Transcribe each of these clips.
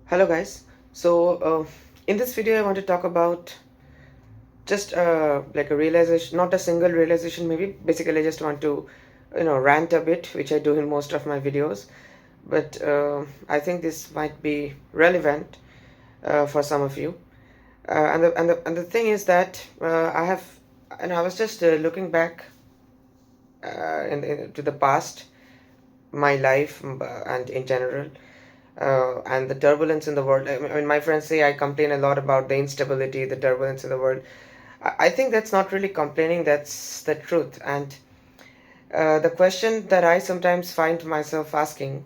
Hello guys. In this video I want to talk about just like a realization, not a single realization maybe. Basically I just want to rant a bit, which I do in most of my videos. But I think this might be relevant for some of you. And the thing is that I have, and I was just looking back to the past, my life, and in general, and the turbulence in the world. I mean, my friends say I complain a lot about the instability, the turbulence in the world. I think that's not really complaining, that's the truth. And the question that I sometimes find myself asking,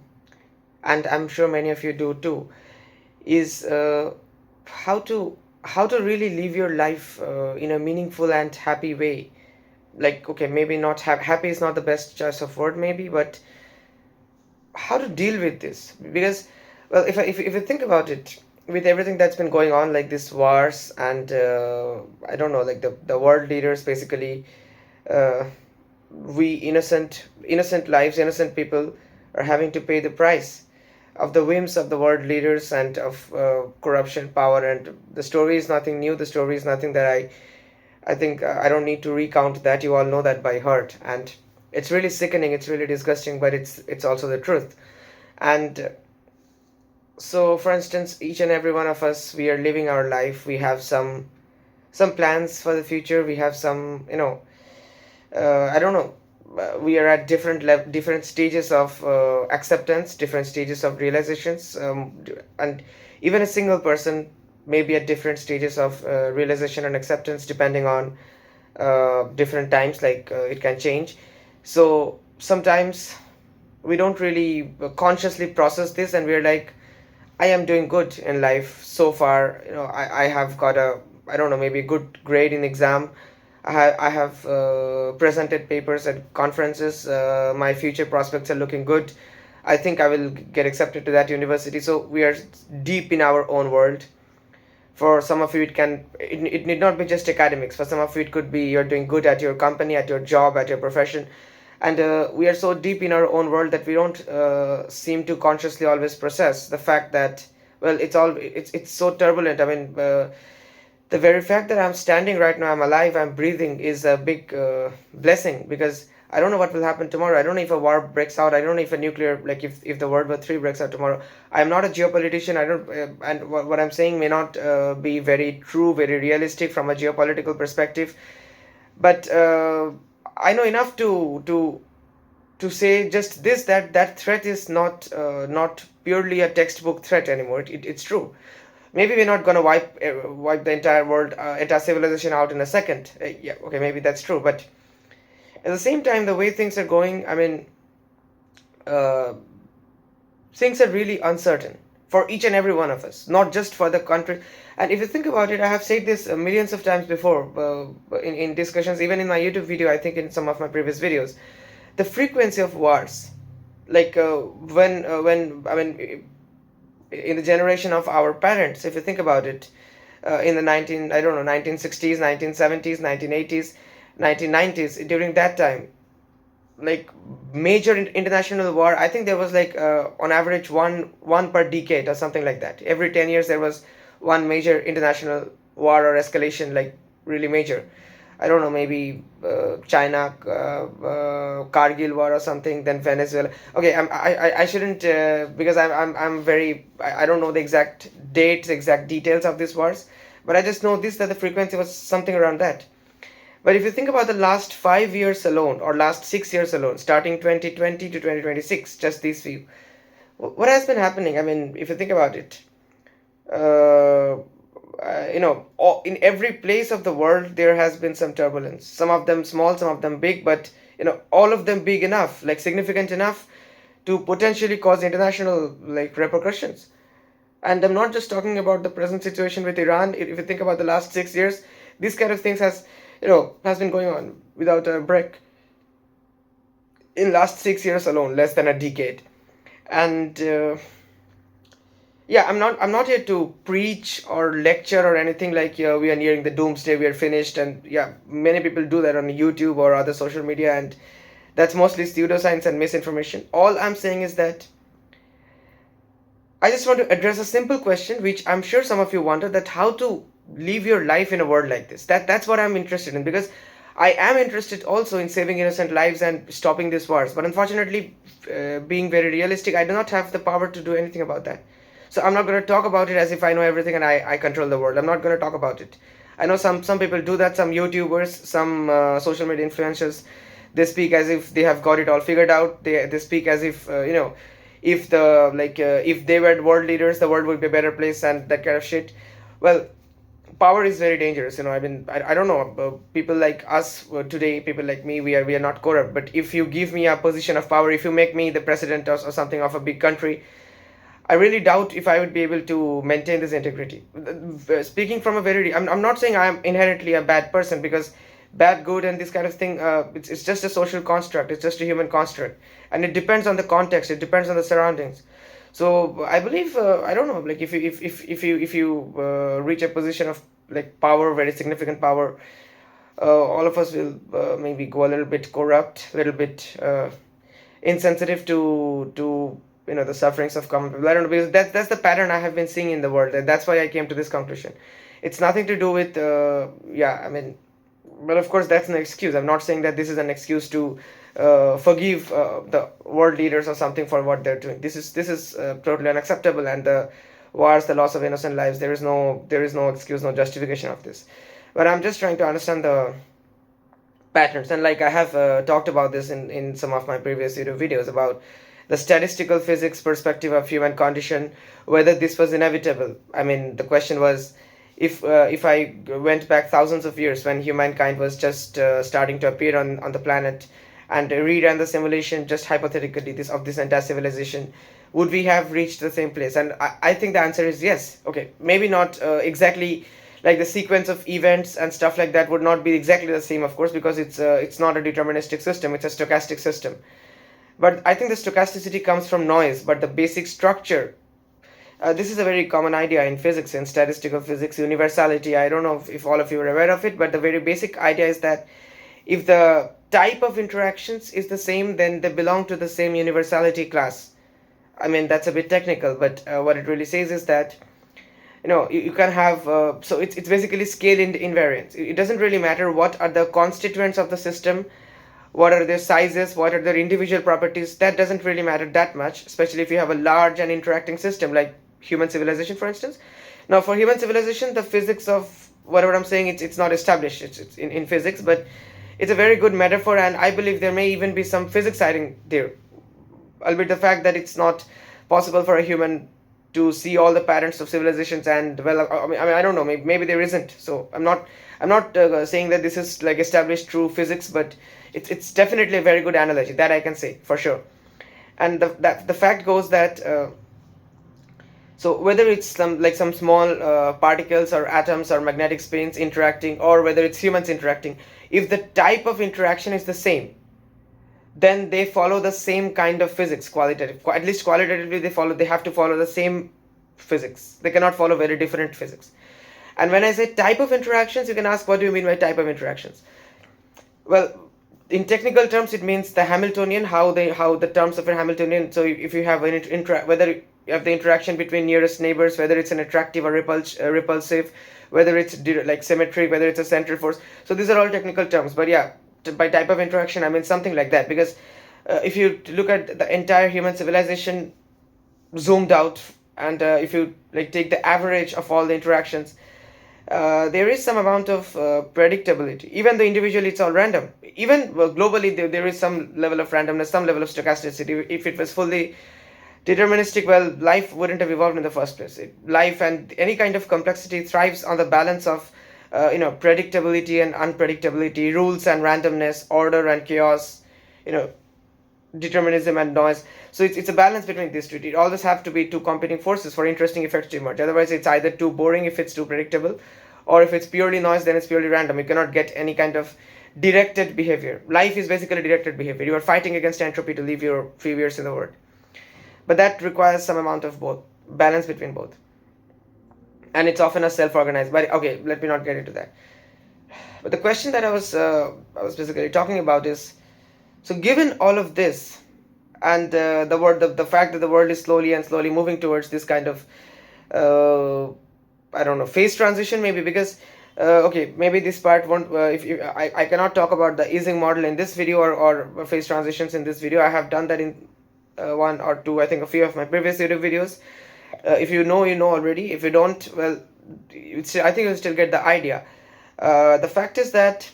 and I'm sure many of you do too, is how to how to really live your life in a meaningful and happy way. Like, okay, maybe not happy is not the best choice of word, maybe, but how to deal with this. Because, well, if you think about it, with everything that's been going on, like this wars and I don't know, like the world leaders basically, uh, we innocent lives, innocent people are having to pay the price of the whims of the world leaders and of corruption, power. And the story is nothing new, the story is nothing that I think I don't need to recount that. You all know that by heart. And it's really sickening, it's really disgusting, but it's also the truth. And so, for instance, each and every one of us, we are living our life. We have some plans for the future. We have some, I don't know. We are at different stages of acceptance, different stages of realizations, and even a single person may be at different stages of realization and acceptance, depending on different times. Like it can change. So sometimes we don't really consciously process this, and we're like, I am doing good in life so far. I have got a, I don't know, maybe good grade in exam. I have presented papers at conferences. My future prospects are looking good. I think I will get accepted to that university. So we are deep in our own world. For some of you, it need not be just academics. For some of you, it could be you're doing good at your company, at your job, at your profession. And we are so deep in our own world that we don't seem to consciously always process the fact that, well, it's so turbulent. I mean, the very fact that I'm standing right now, I'm alive, I'm breathing, is a big blessing, because I don't know what will happen tomorrow. I don't know if a war breaks out. I don't know if a nuclear, like if the World War III breaks out tomorrow. I'm not a geopolitician. I don't, and what I'm saying may not be very true, very realistic from a geopolitical perspective. But I know enough to say just this, that threat is not purely a textbook threat anymore. It's true. Maybe we're not gonna wipe the entire world, entire civilization out in a second. Yeah, okay, maybe that's true. But at the same time, the way things are going, I mean, uh, things are really uncertain for each and every one of us, not just for the country. And if you think about it, I have said this millions of times before, in discussions, even in my YouTube video, I think in some of my previous videos, the frequency of wars, like when I mean, in the generation of our parents, if you think about it, in the 19, I don't know, 1960s, 1970s, 1980s, 1990s, during that time, like major international war, I think there was like on average one per decade or something like that. Every 10 years there was one major international war or escalation, like really major. I don't know, maybe China, Kargil war or something, then Venezuela. Okay, I shouldn't, because I'm very, I don't know the exact dates, exact details of these wars, but I just know this, that the frequency was something around that. But if you think about the last 5 years alone, or last 6 years alone, starting 2020 to 2026, just these few, what has been happening? I mean, if you think about it, uh, in every place of the world, there has been some turbulence. Some of them small, some of them big, but all of them big enough, like significant enough to potentially cause international like repercussions. And I'm not just talking about the present situation with Iran. If you think about the last 6 years, these kind of things has been going on without a break in last 6 years alone, less than a decade. And yeah, I'm not here to preach or lecture or anything like, we are nearing the doomsday, we are finished. And yeah, many people do that on YouTube or other social media, and that's mostly pseudoscience and misinformation. All I'm saying is that I just want to address a simple question, which I'm sure some of you wonder, that how to live your life in a world like this. That's what I'm interested in, because I am interested also in saving innocent lives and stopping these wars. But unfortunately, being very realistic, I do not have the power to do anything about that. So I'm not going to talk about it as if I know everything and I control the world. I'm not going to talk about it. I know some people do that, some YouTubers, some social media influencers. They speak as if they have got it all figured out. They speak as if if the if they were world leaders, the world would be a better place and that kind of shit. Well, power is very dangerous. I mean, I don't know, people like us today, people like me, we are not corrupt, but if you give me a position of power, if you make me the president or something of a big country, I really doubt if I would be able to maintain this integrity. Speaking from a very, I'm not saying I'm inherently a bad person, because bad, good, and this kind of thing, it's just a social construct. It's just a human construct, and it depends on the context. It depends on the surroundings. So I believe, I don't know, like if you reach a position of like power, very significant power, all of us will maybe go a little bit corrupt, a little bit insensitive to the sufferings of common people. I don't know, because that's the pattern I have been seeing in the world. That's why I came to this conclusion. It's nothing to do with yeah, I mean, well, of course, that's an excuse. I'm not saying that this is an excuse to forgive the world leaders or something for what they're doing. This is totally unacceptable, and the wars, the loss of innocent lives, there is no excuse, no justification of this. But I'm just trying to understand the patterns, and like I have talked about this in some of my previous YouTube videos about the statistical physics perspective of human condition, whether this was inevitable. I mean, the question was, if I went back thousands of years when humankind was just starting to appear on the planet, and reran the simulation just hypothetically this entire civilization, would we have reached the same place? And I think the answer is yes. Okay, maybe not exactly, like the sequence of events and stuff like that would not be exactly the same, of course, because it's not a deterministic system, it's a stochastic system. But I think the stochasticity comes from noise, but the basic structure, this is a very common idea in physics, in statistical physics, universality. I don't know if all of you are aware of it, but the very basic idea is that if the type of interactions is the same, then they belong to the same universality class. I mean, that's a bit technical, but what it really says is that you can have so it's basically scale invariance. It doesn't really matter what are the constituents of the system, what are their sizes, what are their individual properties. That doesn't really matter that much, especially if you have a large and interacting system like human civilization, for instance. Now, for human civilization, the physics of whatever I'm saying, it's not established, it's in physics, but it's a very good metaphor, and I believe there may even be some physics hiding there, albeit the fact that it's not possible for a human to see all the patterns of civilizations and develop. I don't know, maybe there isn't. So I'm not saying that this is like established true physics, but it's definitely a very good analogy, that I can say for sure. And the fact goes that so whether it's some small particles or atoms or magnetic spins interacting, or whether it's humans interacting, if the type of interaction is the same, then they follow the same kind of physics, qualitative, at least qualitatively they have to follow the same physics. They cannot follow very different physics. And when I say type of interactions, you can ask, what do you mean by type of interactions? Well, in technical terms, it means the Hamiltonian, how the terms of a Hamiltonian. So if you have whether you have the interaction between nearest neighbors, whether it's an attractive or repulsive, whether it's like symmetry, whether it's a central force. So these are all technical terms, but yeah, by type of interaction, I mean something like that. Because if you look at the entire human civilization zoomed out, and if you like take the average of all the interactions, there is some amount of predictability. Even though individually it's all random, even globally there is some level of randomness, some level of stochasticity. If it was fully deterministic, well, life wouldn't have evolved in the first place. Life and any kind of complexity thrives on the balance of predictability and unpredictability, rules and randomness, order and chaos, determinism and noise. So it's a balance between these two. It always have to be two competing forces for interesting effects to emerge. Otherwise, it's either too boring if it's too predictable, or if it's purely noise, then it's purely random. You cannot get any kind of directed behavior. Life is basically directed behavior. You are fighting against entropy to live your few years in the world. But that requires some amount of both, balance between both. And it's often a self-organized. But okay, let me not get into that. But the question that I was basically talking about is, so given all of this, and the fact that the world is slowly and slowly moving towards this kind of I don't know, phase transition maybe, because okay, maybe this part won't if you, I cannot talk about the easing model in this video, or phase transitions in this video. I have done that in one or two, I think, a few of my previous YouTube videos. If you know, you know already. If you don't, well, I think you'll still get the idea. The fact is that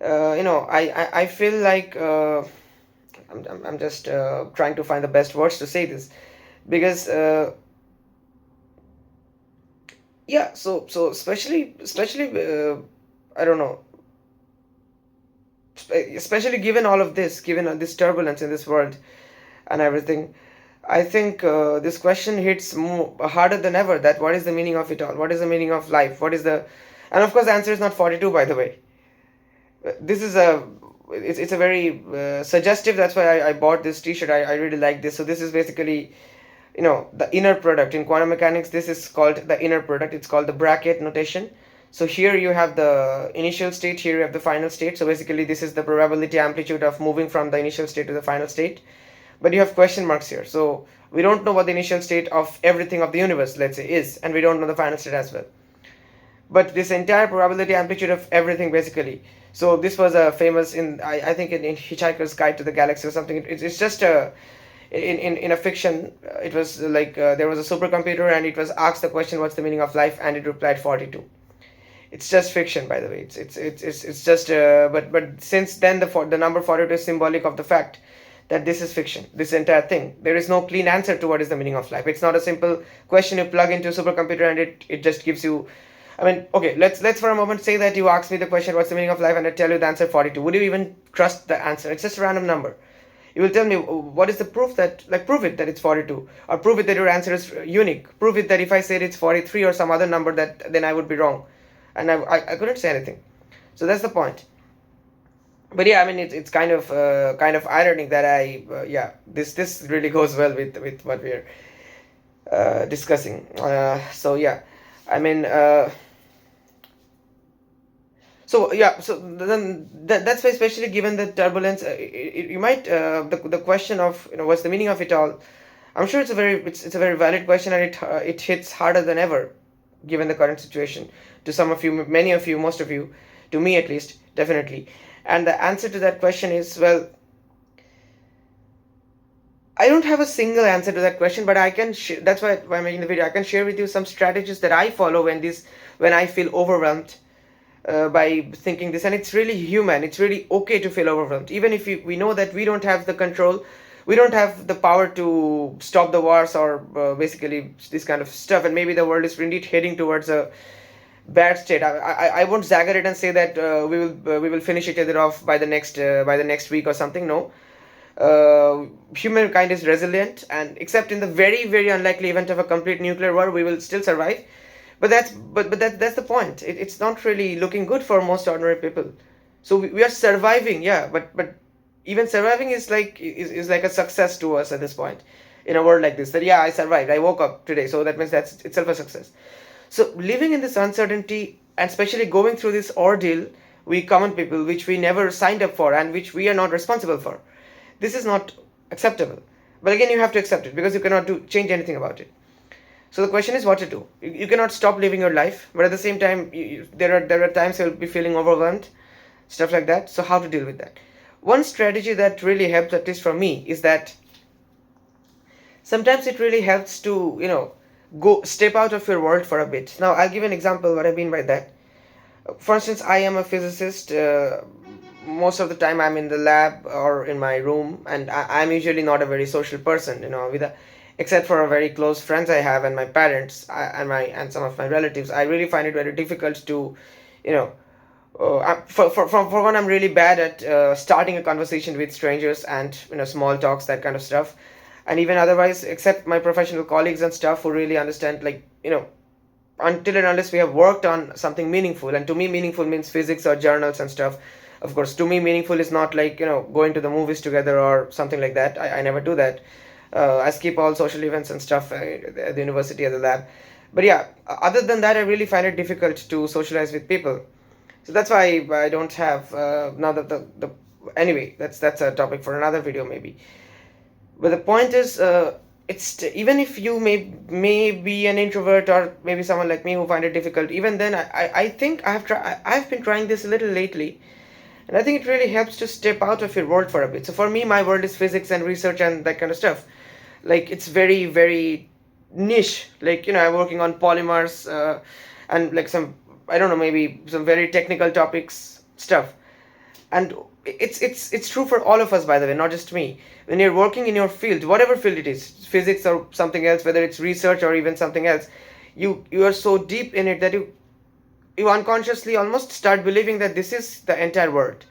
I feel like I'm just trying to find the best words to say this, because yeah, so especially I don't know, especially given all of this, given this turbulence in this world and everything, I think this question hits harder than ever, that what is the meaning of it all, what is the meaning of life, what is the, and of course the answer is not 42, by the way. This is it's a very suggestive, that's why I bought this t-shirt. I really like this. So this is basically, the inner product. In quantum mechanics, this is called the inner product. It's called the bracket notation. So here you have the initial state, here you have the final state. So basically this is the probability amplitude of moving from the initial state to the final state. But you have question marks here. So we don't know what the initial state of everything of the universe, let's say, is, and we don't know the final state as well. But this entire probability amplitude of everything, basically. So this was a famous I think in Hitchhiker's Guide to the Galaxy or something. It's just a in a fiction. It was like there was a supercomputer and it was asked the question, what's the meaning of life, and it replied 42. It's just fiction, by the way. It's just but since then the number 42 is symbolic of the fact that this is fiction, this entire thing. There is no clean answer to what is the meaning of life. It's not a simple question you plug into a supercomputer and it just gives you. I mean, okay, let's for a moment say that you ask me the question, what's the meaning of life, and I tell you the answer 42. Would you even trust the answer? It's just a random number. You will tell me, what is the proof that, like, prove it that it's 42, or prove it that your answer is unique. Prove it that if I said it's 43 or some other number, that then I would be wrong. And I couldn't say anything. So that's the point. But yeah, I mean, it's kind of ironic that this really goes well with what we're discussing. So yeah, I mean. So yeah, so then that's why, especially given the turbulence, you might the question of, what's the meaning of it all. I'm sure it's a very valid question, and it hits harder than ever, given the current situation. To some of you, many of you, most of you, to me at least, definitely. And the answer to that question is, well, I don't have a single answer to that question, but I can. That's why I'm making the video. I can share with you some strategies that I follow when I feel overwhelmed by thinking this, and it's really human. It's really okay to feel overwhelmed, even if we know that we don't have the control, we don't have the power to stop the wars, or basically this kind of stuff, and maybe the world is indeed heading towards a bad state. I won't zagger it and say that we will finish each other off by the next week or something. No. Humankind is resilient, and except in the very, very unlikely event of a complete nuclear war, we will still survive. But that's the point. It's not really looking good for most ordinary people. So we are surviving, yeah, but even surviving is like a success to us at this point, in a world like this. That, yeah, I survived, I woke up today, so that means that's itself a success. So living in this uncertainty, and especially going through this ordeal, we common people, which we never signed up for and which we are not responsible for, this is not acceptable. But again, you have to accept it, because you cannot change anything about it. So the question is what to do. You cannot stop living your life, but at the same time, there are times you'll be feeling overwhelmed, stuff like that. So how to deal with that? One strategy that really helps, at least for me, is that sometimes it really helps to go step out of your world for a bit. Now I'll give an example what I mean by that. For instance, I am a physicist. Most of the time I'm in the lab or in my room, and I'm usually not a very social person, except for a very close friends I have, and my parents, and some of my relatives. I really find it very difficult to, for one, I'm really bad at starting a conversation with strangers and small talks, that kind of stuff. And even otherwise, except my professional colleagues and stuff who really understand, until and unless we have worked on something meaningful. And to me, meaningful means physics or journals and stuff. Of course, to me, meaningful is not like going to the movies together or something like that. I never do that. I skip all social events and stuff at the university, at the lab. But yeah, other than that, I really find it difficult to socialize with people. So that's why I don't have now that the anyway, that's a topic for another video maybe. But the point is, even if you may be an introvert, or maybe someone like me who find it difficult, even then I think I've been trying this a little lately, and I think it really helps to step out of your world for a bit. So for me, my world is physics and research and that kind of stuff. Like, it's very, very niche. Like, I'm working on polymers, and like some, I don't know, maybe some very technical topics stuff. And it's true for all of us, by the way, not just me. When you're working in your field, whatever field it is, physics or something else, whether it's research or even something else, you are so deep in it that you unconsciously almost start believing that this is the entire world.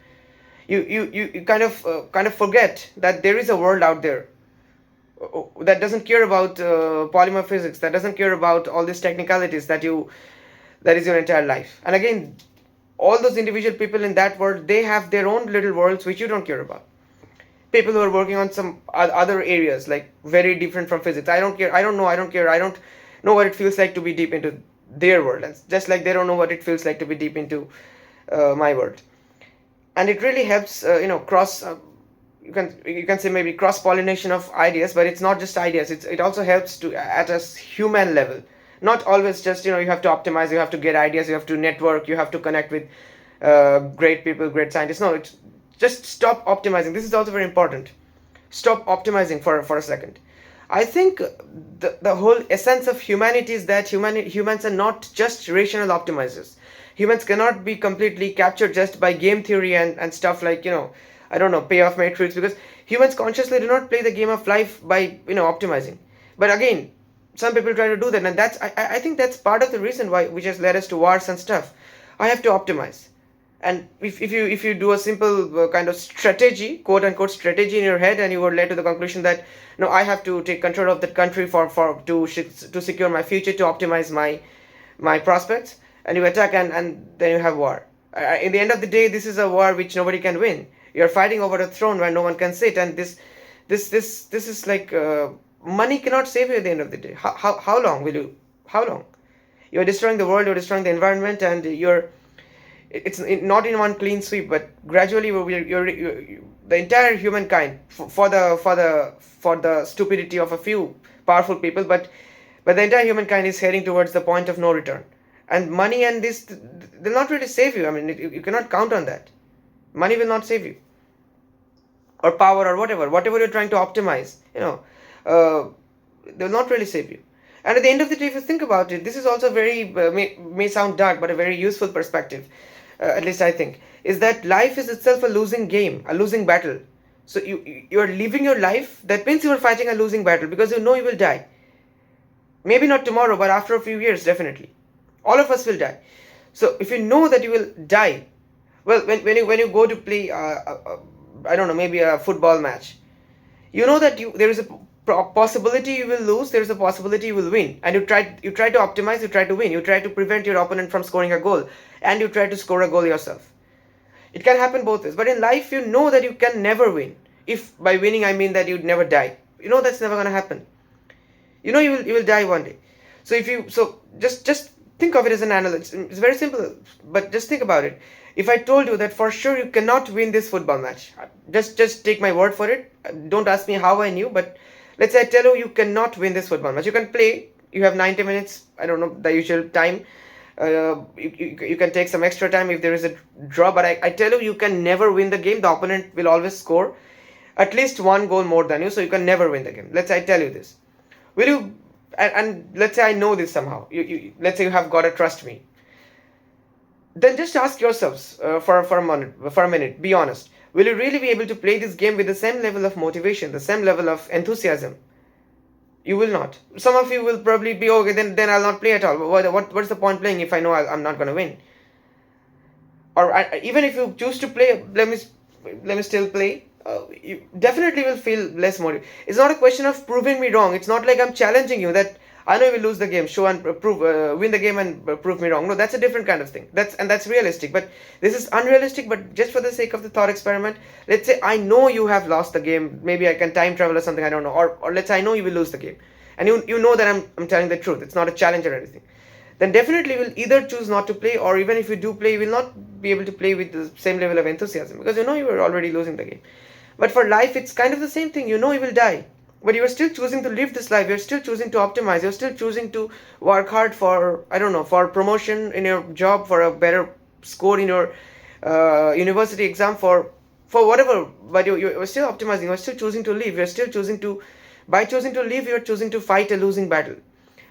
You kind of forget that there is a world out there that doesn't care about polymer physics, that doesn't care about all these technicalities that is your entire life. And again, all those individual people in that world, they have their own little worlds which you don't care about. People who are working on some other areas, like very different from physics, I don't care, I don't know, I don't care, I don't know what it feels like to be deep into their world, and just like they don't know what it feels like to be deep into my world. And it really helps, cross, you can say maybe cross pollination of ideas. But it's not just ideas, it also helps to at a human level. Not always just, you have to optimize, you have to get ideas, you have to network, you have to connect with great people, great scientists. No, it's just stop optimizing. This is also very important. Stop optimizing for a second. I think the whole essence of humanity is that humans are not just rational optimizers. Humans cannot be completely captured just by game theory and stuff like, I don't know, payoff matrix, because humans consciously do not play the game of life by, optimizing. But again, some people try to do that, and that's I think that's part of the reason why, which has led us to wars and stuff. I have to optimize. And if you do a simple kind of strategy, quote unquote strategy in your head, and you were led to the conclusion that, no, I have to take control of that country to secure my future, to optimize my prospects, and you attack, and then you have war. In the end of the day, this is a war which nobody can win. You're fighting over a throne where no one can sit, and this is like, money cannot save you at the end of the day. How long will you? How long? You're destroying the world, you're destroying the environment, and it's not in one clean sweep, but gradually the entire humankind, for the stupidity of a few powerful people, but the entire humankind is heading towards the point of no return. And money and this, they'll not really save you. I mean, you cannot count on that. Money will not save you, or power, or whatever you're trying to optimize, they will not really save you. And at the end of the day, if you think about it, this is also very, may sound dark, but a very useful perspective, at least I think, is that life is itself a losing game, a losing battle. So you're living your life, that means you are fighting a losing battle, because you know you will die. Maybe not tomorrow, but after a few years, definitely. All of us will die. So if you know that you will die, well, when you go to play, I don't know, maybe a football match, you know that there is a possibility you will lose, there is a possibility you will win, and you try to optimize, you try to win, you try to prevent your opponent from scoring a goal, and you try to score a goal yourself. It can happen both ways. But in life, you know that you can never win. If by winning I mean that you'd never die, that's never going to happen. You will die one day. So just think of it as an analogy. It's very simple, but just think about it. If I told you that for sure you cannot win this football match, just take my word for it. Don't ask me how I knew, but let's say I tell you cannot win this football match. You can play. You have 90 minutes. I don't know the usual time. You can take some extra time if there is a draw. But I tell you can never win the game. The opponent will always score at least one goal more than you. So you can never win the game. Let's say I tell you this. Will you? And let's say I know this somehow. Let's say you have got to trust me. Then just ask yourselves for a minute, be honest. Will you really be able to play this game with the same level of motivation, the same level of enthusiasm? You will not. Some of you will probably be, okay, then I'll not play at all. What's the point playing if I know I'm not going to win? Or even if you choose to play, let me still play. You definitely will feel less motivated. It's not a question of proving me wrong. It's not like I'm challenging you that I know you will lose the game, show and win the game and prove me wrong. No, that's a different kind of thing. That's realistic. But this is unrealistic. But just for the sake of the thought experiment, let's say I know you have lost the game. Maybe I can time travel or something. I don't know. Or let's say I know you will lose the game, and you know that I'm telling the truth. It's not a challenge or anything. Then definitely you will either choose not to play, or even if you do play, you will not be able to play with the same level of enthusiasm, because you know you were already losing the game. But for life, it's kind of the same thing. You know you will die. but you're still choosing to live this life. You're still choosing to optimize. You're still choosing to work hard for, I don't know, for promotion in your job, for a better score in your university exam, for whatever. But you're still optimizing. You're still choosing to live. You're still choosing to, by choosing to live, you're choosing to fight a losing battle.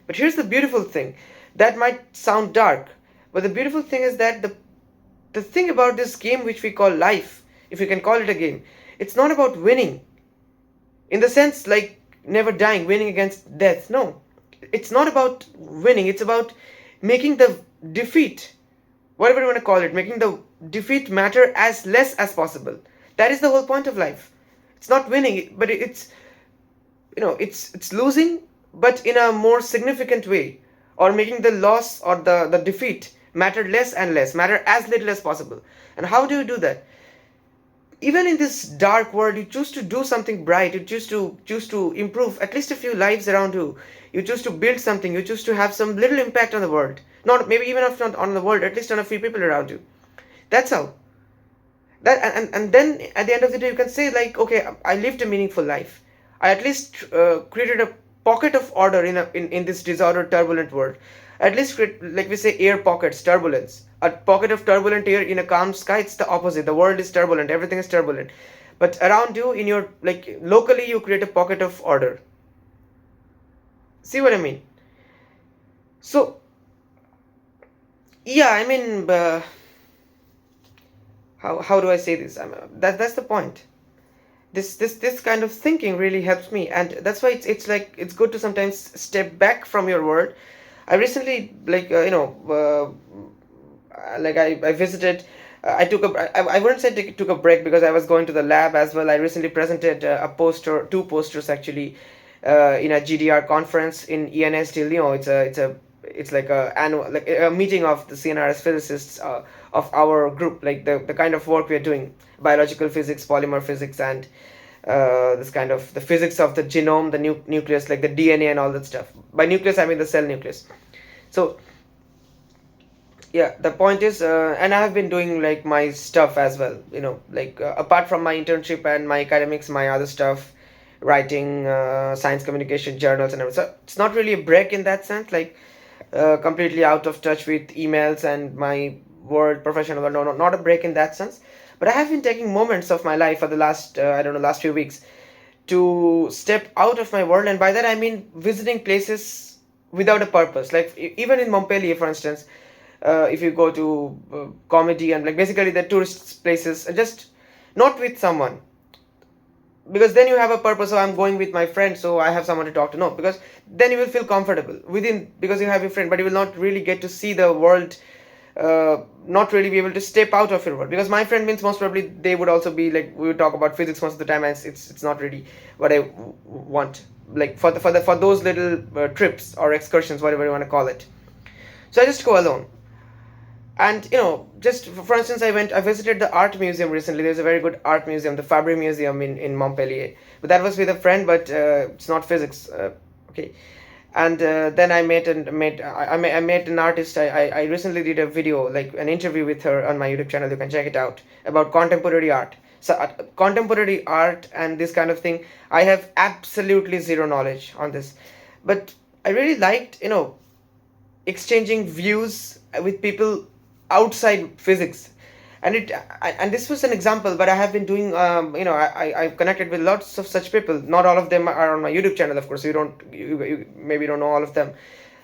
But here's the beautiful thing. That might sound dark, but the beautiful thing is that the thing about this game which we call life, if you can call it a game, it's not about winning in the sense like never dying, winning against death. No, it's not about winning. It's about making the defeat, whatever you want to call it, making the defeat matter as less as possible. That is the whole point of life. It's not winning, but it's, it's losing, but in a more significant way, or making the loss or the defeat matter less and less, matter as little as possible. And how do you do that? Even in this dark world, you choose to do something bright. You choose to improve at least a few lives around you. You choose to build something. You choose to have some little impact on the world. Not maybe even if not on the world, at least on a few people around you. That's how. That and then at the end of the day, you can say like, okay, I lived a meaningful life. I at least created a pocket of order in this disordered, turbulent world. At least create, like we say, air pockets, turbulence. A pocket of turbulent air in a calm sky, it's the opposite. The world is turbulent, everything is turbulent. But around you, in your, like, locally, you create a pocket of order. See what I mean? So, yeah, I mean, how do I say this? That's the point. This kind of thinking really helps me, and that's why it's like it's good to sometimes step back from your world. I recently, like, like I visited, I took a, I wouldn't say took a break, because I was going to the lab as well. I recently presented a poster, two posters actually, in a GDR conference in ENS de Lyon. It's like a annual, like a meeting of the CNRS physicists, of our group, like the kind of work we are doing: biological physics, polymer physics, and this kind of the physics of the genome, the nucleus, like the DNA and all that stuff. By nucleus, I mean the cell nucleus. So yeah, the point is, and I have been doing like my stuff as well, like apart from my internship and my academics, my other stuff, writing, science communication journals and everything. So it's not really a break in that sense, like completely out of touch with emails and my world, professional world. No, not a break in that sense. But I have been taking moments of my life for the last, I don't know, last few weeks, to step out of my world. And by that I mean visiting places without a purpose. Like even in Montpellier, for instance, if you go to comedy and like basically the tourist places, just not with someone, because then you have a purpose. So I'm going with my friend, so I have someone to talk to. No, because then you will feel comfortable within, because you have your friend, but you will not really get to see the world, not really be able to step out of your world. Because my friend means most probably they would also be like, we would talk about physics most of the time, and it's not really what I want, like for those little trips or excursions, whatever you want to call it. So I just go alone. And just for instance, I visited the art museum recently. There's a very good art museum, the Fabry Museum in Montpellier, but that was with a friend. But it's not physics, okay. And then I met an artist. I recently did a video, like an interview with her on my YouTube channel. You can check it out, about contemporary art. So contemporary art and this kind of thing, I have absolutely zero knowledge on this, but I really liked exchanging views with people outside physics. And this was an example, but I have been doing, I've connected with lots of such people. Not all of them are on my YouTube channel, of course. You maybe don't know all of them,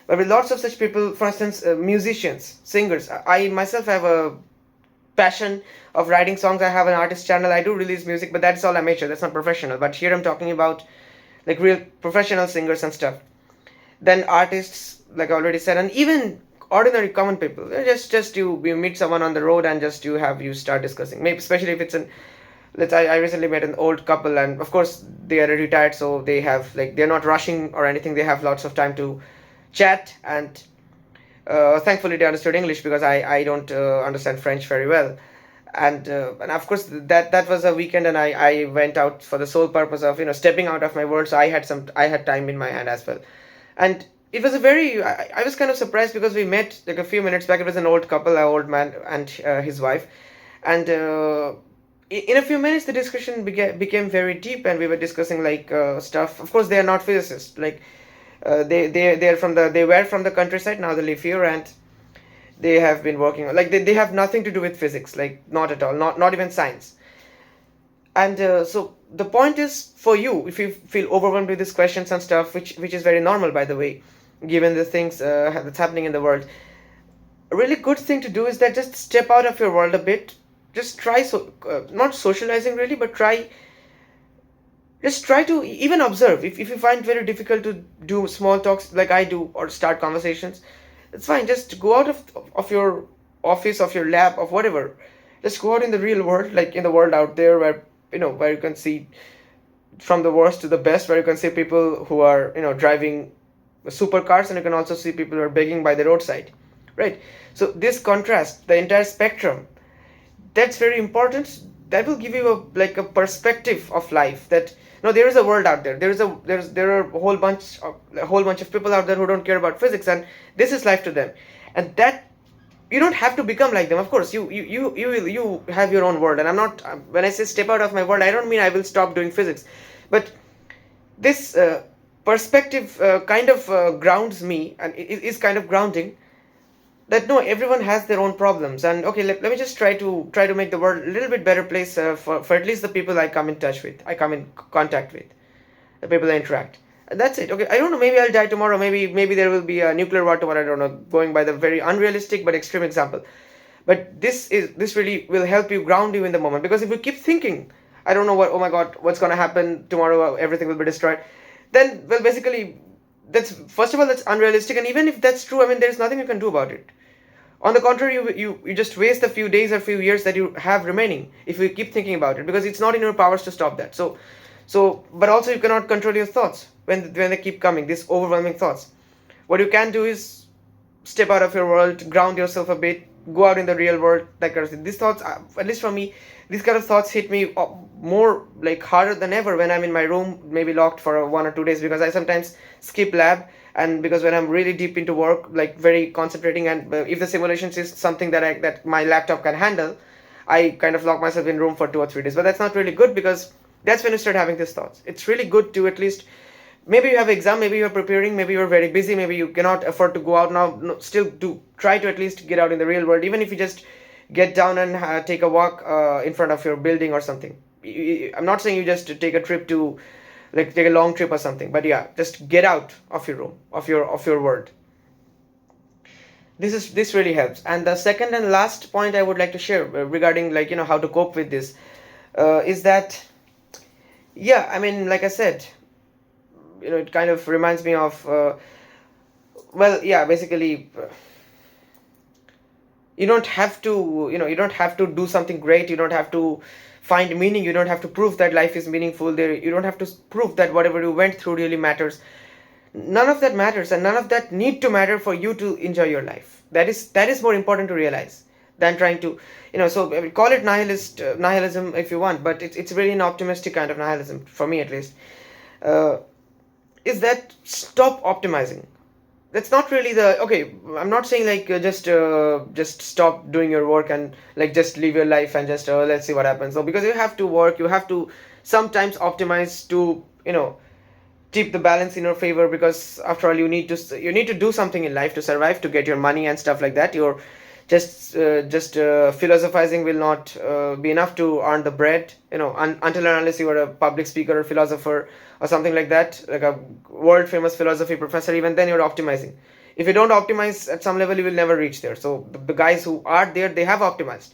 but with lots of such people. For instance, musicians, singers. I myself have a passion of writing songs. I have an artist channel. I do release music, but that's all amateur. That's not professional. But here I'm talking about like real professional singers and stuff. Then artists, like I already said, and even ordinary common people. Just you meet someone on the road, and just you start discussing. Maybe especially if it's I recently met an old couple, and of course they are retired, so they have, like, they're not rushing or anything. They have lots of time to chat, and thankfully they understood English, because I don't understand French very well. And of course that was a weekend, and I went out for the sole purpose of stepping out of my world. So I had time in my hand as well. And it was I was kind of surprised, because we met like a few minutes back. It was an old couple, an old man and his wife. And in a few minutes the discussion became very deep, and we were discussing like stuff. Of course, they are not physicists. Like they were from the countryside. Now they live here, and they have been working on, like they have nothing to do with physics, like not at all, not even science. And so the point is, for you, if you feel overwhelmed with these questions and stuff, which is very normal, by the way, given the things that's happening in the world, a really good thing to do is that just step out of your world a bit. Just try, not socializing really, but just try to even observe. If you find it very difficult to do small talks like I do, or start conversations, it's fine. Just go out of your office, of your lab, of whatever. Just go out in the real world, like in the world out there, where where you can see from the worst to the best, where you can see people who are driving supercars, and you can also see people who are begging by the roadside, right? So this contrast, the entire spectrum, that's very important. That will give you a perspective of life, that there is a world out there. There are a whole bunch of people out there who don't care about physics, and this is life to them. And that, you don't have to become like them. Of course, you have your own world. And I'm not, when I say step out of my world, I don't mean I will stop doing physics, but this perspective kind of grounds me, and it is kind of grounding, that no, everyone has their own problems. And okay, let me just try to make the world a little bit better place for at least the people I come in touch with, I come in contact with, the people I interact. And that's it. Okay, I don't know, maybe I'll die tomorrow, maybe there will be a nuclear war tomorrow, I don't know, going by the very unrealistic but extreme example. But this really will help you, ground you in the moment. Because if you keep thinking, I don't know what, oh my god, what's going to happen tomorrow, everything will be destroyed, then, well, basically, that's, first of all, that's unrealistic. And even if that's true, I mean, there's nothing you can do about it. On the contrary, you just waste a few days or few years that you have remaining if you keep thinking about it, because it's not in your powers to stop that. So but also you cannot control your thoughts when they keep coming, these overwhelming thoughts. What you can do is step out of your world, ground yourself a bit, go out in the real world, that kind of thing. These thoughts, at least for me, these kind of thoughts hit me more like harder than ever when I'm in my room, maybe locked for 1 or 2 days, because I sometimes skip lab. And because when I'm really deep into work, like very concentrating, and if the simulations is something that my laptop can handle, I kind of lock myself in room for 2 or 3 days. But that's not really good, because that's when you start having these thoughts. It's really good to at least, maybe you have exam, maybe you're preparing, maybe you're very busy, maybe you cannot afford to go out now. No, still do try to at least get out in the real world, even if you just get down and take a walk in front of your building or something. I'm not saying you just take a trip to, like, take a long trip or something, but yeah, just get out of your room, of your world. This really helps. And the second and last point I would like to share regarding, like, how to cope with this is that, yeah, I mean, like I said, it kind of reminds me of well, yeah, basically, you don't have to do something great. You don't have to find meaning. You don't have to prove that life is meaningful. You don't have to prove that whatever you went through really matters. None of that matters, and none of that need to matter for you to enjoy your life. That is more important to realize than trying to, so I mean, call it nihilism if you want, but it's really an optimistic kind of nihilism, for me at least. Is that stop optimizing. That's not really the, okay, I'm not saying like just stop doing your work and like just live your life and just let's see what happens. So because you have to work, you have to sometimes optimize to keep the balance in your favor, because after all, you need to do something in life to survive, to get your money and stuff like that. You're just philosophizing will not be enough to earn the bread, until and unless you are a public speaker or philosopher or something like that, like a world famous philosophy professor. Even then you're optimizing. If you don't optimize at some level, you will never reach there. So the guys who are there, they have optimized.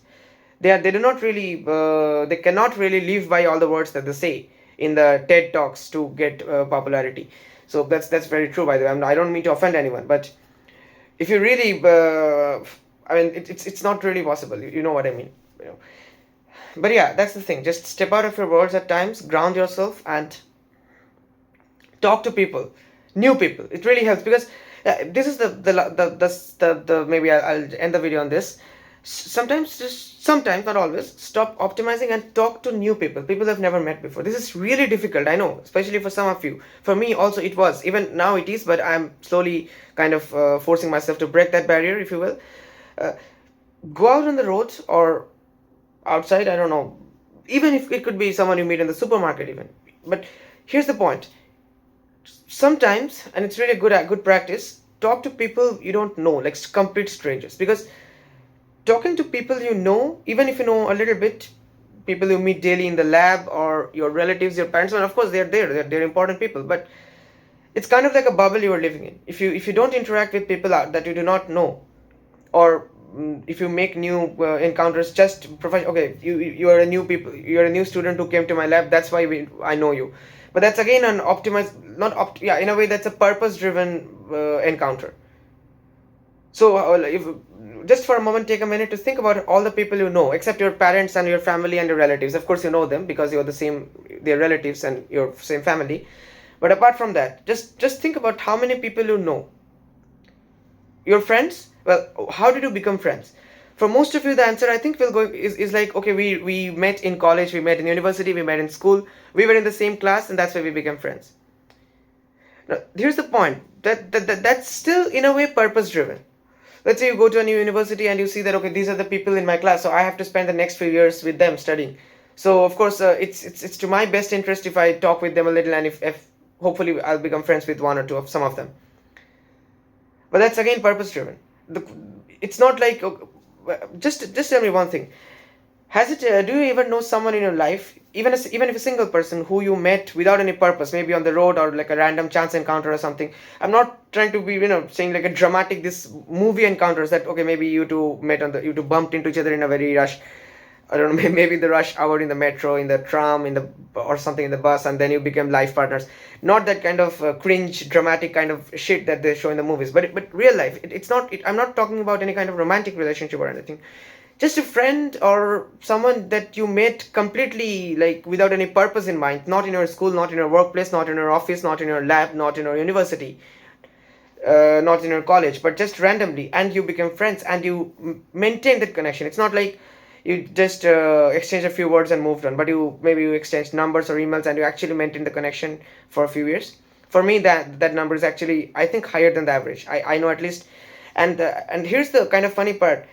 They do not really they cannot really live by all the words that they say in the TED talks to get popularity. So that's very true, by the way. I don't mean to offend anyone, but if you really I mean, it's not really possible. You know what I mean. But yeah, that's the thing. Just step out of your words at times, ground yourself, and talk to people, new people. It really helps, because this is the maybe I'll end the video on this. Sometimes, not always, stop optimizing and talk to new people I've never met before. This is really difficult, I know, especially for some of you. For me also it was, even now it is, but I'm slowly kind of forcing myself to break that barrier, if you will. uh, Go out on the roads or outside, I don't know, even if it could be someone you meet in the supermarket even. But here's the point: sometimes, and it's really good practice, talk to people you don't know, like complete strangers, because talking to people you know, even if you know a little bit, people you meet daily in the lab or your relatives, your parents, and of course they're there, they're important people, but it's kind of like a bubble you are living in. If you don't interact with people that you do not know, or if you make new encounters, just profession. Okay, you are a new people, you're a new student who came to my lab, that's why I know you. But that's again an optimized, not yeah, in a way that's a purpose driven encounter. So if just for a moment take a minute to think about all the people you know, except your parents and your family and your relatives. Of course you know them because you're the same, they're relatives and your same family. But apart from that, just think about how many people you know. Your friends, well, how did you become friends? For most of you, the answer I think will go is like, okay, we met in college, we met in university, we met in school, we were in the same class, and that's why we became friends. Now, here's the point, that's still in a way purpose driven. Let's say you go to a new university and you see that, okay, these are the people in my class, so I have to spend the next few years with them studying. So of course it's to my best interest if I talk with them a little, and if hopefully I'll become friends with one or two of some of them. But that's again purpose driven. It's not like, just tell me one thing. Has it? Do you ever know someone in your life, even if a single person who you met without any purpose, maybe on the road or like a random chance encounter or something? I'm not trying to be saying like a dramatic this movie encounters that, okay, maybe you two met you two bumped into each other in a very rush, I don't know, maybe the rush hour in the metro, in the tram, or something in the bus, and then you became life partners. Not that kind of cringe, dramatic kind of shit that they show in the movies, but real life. It's not. I'm not talking about any kind of romantic relationship or anything. Just a friend or someone that you met completely like without any purpose in mind. Not in your school, not in your workplace, not in your office, not in your lab, not in your university, not in your college, but just randomly, and you became friends and you maintain that connection. It's not like you just exchange a few words and moved on, but you exchange numbers or emails and you actually maintain the connection for a few years. For me, that number is actually, I think, higher than the average. I know at least. And here's the kind of funny part.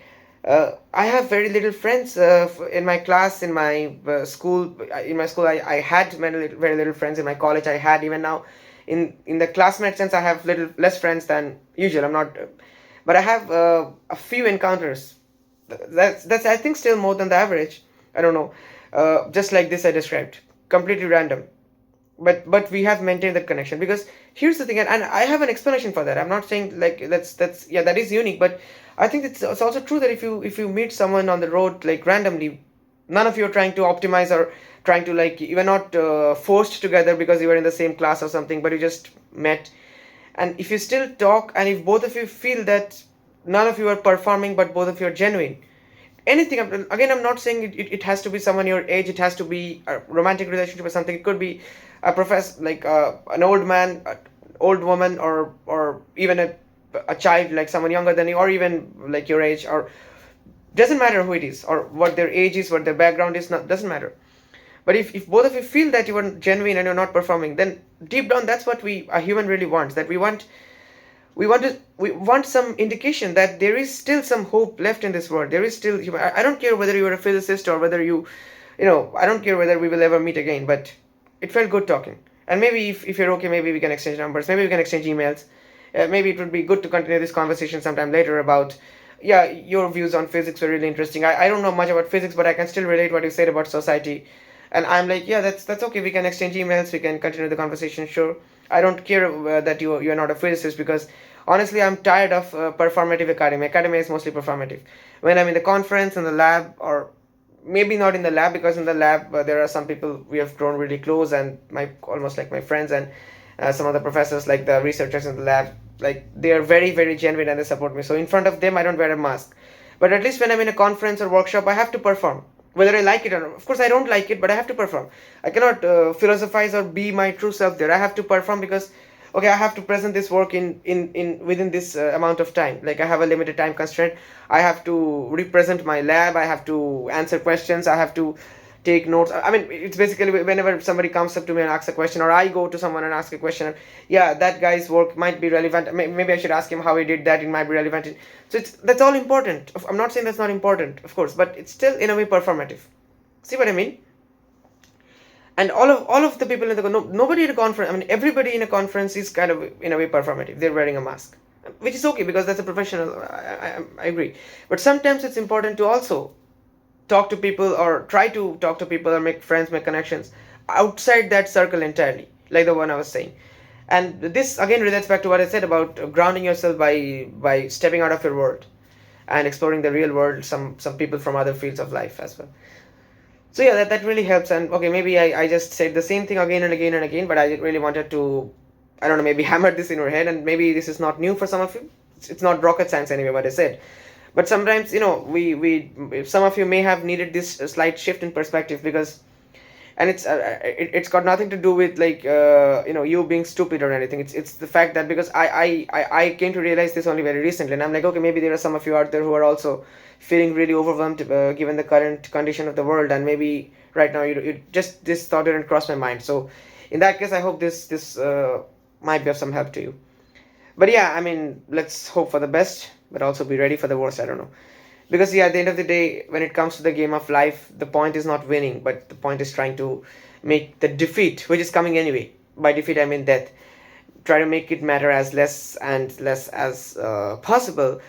I have very little friends in my class, in my school. In my school, I had very little friends. In my college, I had, even now in the classmate sense, I have little less friends than usual. I'm not, but I have a few encounters. That's I think still more than the average. I don't know. Just like this I described, completely random. But we have maintained that connection, because here's the thing, and I have an explanation for that. I'm not saying like that's yeah, that is unique, but I think it's also true that if you meet someone on the road like randomly, none of you are trying to optimize or trying to, like, you were not forced together because you were in the same class or something, but you just met. And if you still talk, and if both of you feel that none of you are performing but both of you are genuine, anything, again, I'm not saying it has to be someone your age, it has to be a romantic relationship or something. It could be a professor, like an old man, old woman, or even a child, like someone younger than you, or even like your age, or doesn't matter who it is or what their age is, what their background is, not doesn't matter. But if both of you feel that you are genuine and you're not performing, then deep down that's what a human really wants. That we want some indication that there is still some hope left in this world. There is still human. I don't care whether you are a physicist or whether I don't care whether we will ever meet again, but it felt good talking. And maybe if you're okay, maybe we can exchange numbers, maybe we can exchange emails. Maybe it would be good to continue this conversation sometime later about, yeah, your views on physics were really interesting. I don't know much about physics, but I can still relate what you said about society. And I'm like, yeah, that's okay. We can exchange emails. We can continue the conversation. Sure. I don't care that you're not a physicist, because honestly, I'm tired of performative academia. Academia is mostly performative. When I'm in the conference, in the lab, or maybe not in the lab, because in the lab there are some people we have grown really close and almost like my friends, and some of the professors, like the researchers in the lab, like they are very, very genuine and they support me. So in front of them, I don't wear a mask. But at least when I'm in a conference or workshop, I have to perform. Whether I like it or not. Of course, I don't like it, but I have to perform. I cannot philosophize or be my true self there. I have to perform because, okay, I have to present this work in within this amount of time. Like, I have a limited time constraint. I have to represent my lab. I have to answer questions. I have to take notes. I mean, it's basically whenever somebody comes up to me and asks a question, or I go to someone and ask a question, yeah, that guy's work might be relevant. Maybe I should ask him how he did that. It might be relevant. So that's all important. I'm not saying that's not important, of course, but it's still in a way performative. See what I mean? And all of the people in the nobody at a conference, I mean everybody in a conference is kind of in a way performative. They're wearing a mask, which is okay because that's a professional. I agree, but sometimes it's important to also talk to people or try to talk to people or make friends, make connections outside that circle entirely, like the one I was saying. And this again relates back to what I said about grounding yourself by stepping out of your world and exploring the real world, some people from other fields of life as well. So yeah, that really helps. And okay, maybe I just said the same thing again and again and again, but I really wanted to, I don't know, maybe hammer this in your head. And maybe this is not new for some of you. It's not rocket science anyway, what I said. But sometimes, some of you may have needed this slight shift in perspective, because, and it's got nothing to do with like you being stupid or anything. It's the fact that because I came to realize this only very recently, and I'm like, okay, maybe there are some of you out there who are also feeling really overwhelmed given the current condition of the world, and maybe right now you just this thought didn't cross my mind. So in that case, I hope this might be of some help to you. But yeah, I mean, let's hope for the best, but also be ready for the worst. I don't know. Because yeah, at the end of the day, when it comes to the game of life, the point is not winning, but the point is trying to make the defeat, which is coming anyway. By defeat, I mean death. Try to make it matter as less and less as possible.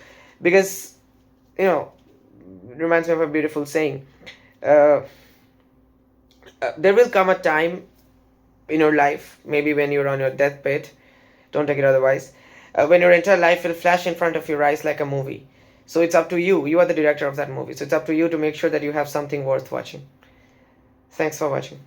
Because, it reminds me of a beautiful saying. Uh, there will come a time in your life, maybe when you're on your deathbed, don't take it otherwise, when your entire life will flash in front of your eyes like a movie. So it's up to you. You are the director of that movie. So it's up to you to make sure that you have something worth watching. Thanks for watching.